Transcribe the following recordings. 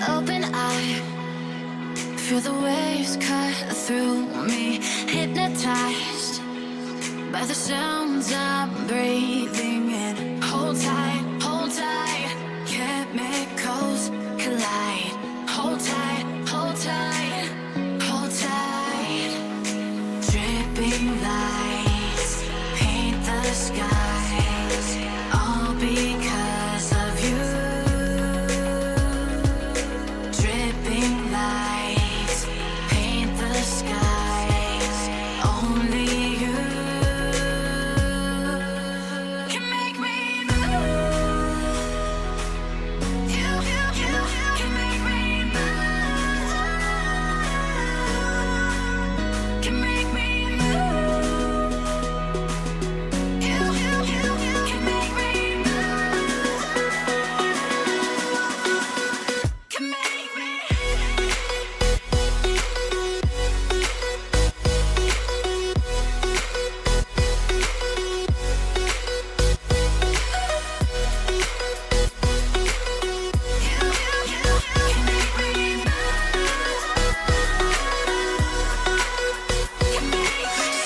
Open eye, feel the waves cut through me, hypnotized by the sounds I'm breathing in. Hold tight, chemicals collide. Hold tight, hold tight, hold tight. Dripping lights paint the skies, all because of you. Dripping lights paint the skies, only you can make me move. You can make me move. Can make me move. You can make me move. Can make me.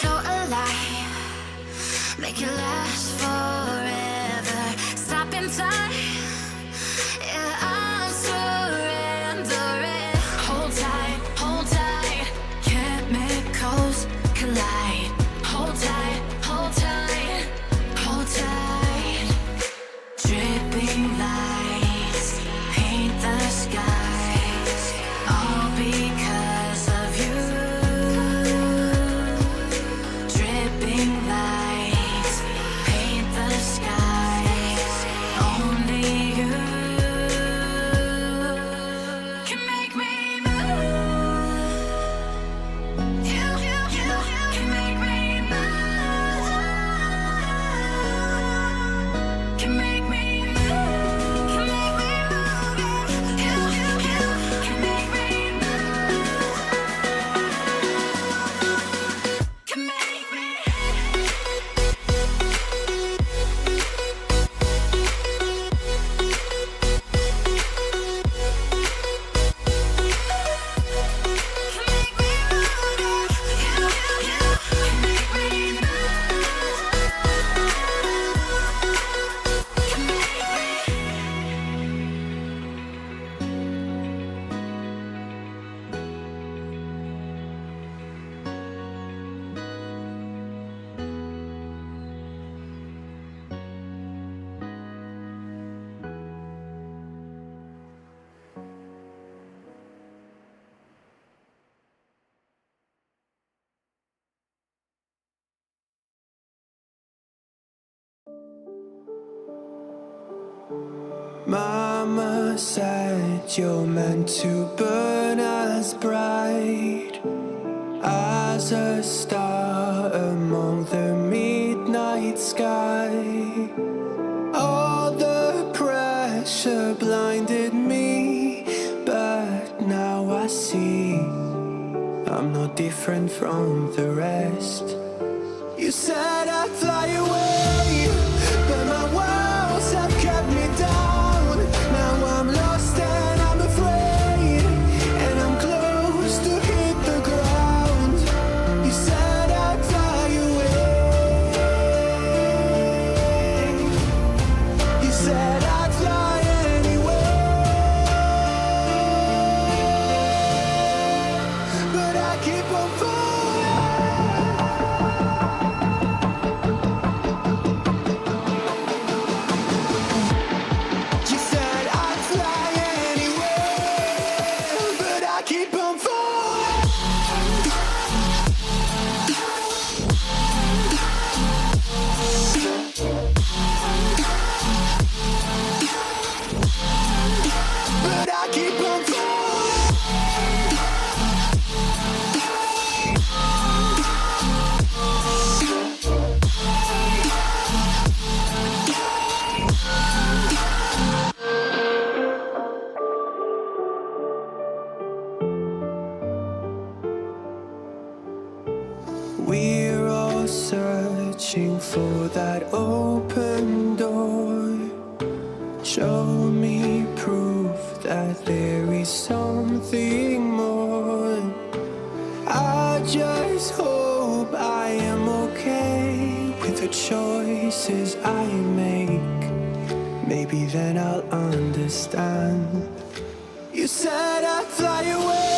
So alive, make it last forever. Stop in time, yeah, I'm surrendering. Hold tight, chemicals collide. Hold tight, hold tight, hold tight. Dripping lights paint the skies, all because of you. Dripping lights paint the skies, only Mama said you're meant to burn as bright as a star among the midnight sky. All the pressure blinded me, but now I see I'm no different from the rest. You said I'd fly away, but my walls have kept me down. Now I'm lost and I'm afraid, and I'm close to hit the ground. You said I'd fly away. You said I'd fly anyway, but I keep on falling. You said I'd fly anyway, but I keep on falling. But I keep on falling. We're all searching for that open door. Show me proof that there is something more. I just hope I am okay with the choices I make. Maybe then I'll understand. You said I'd fly away,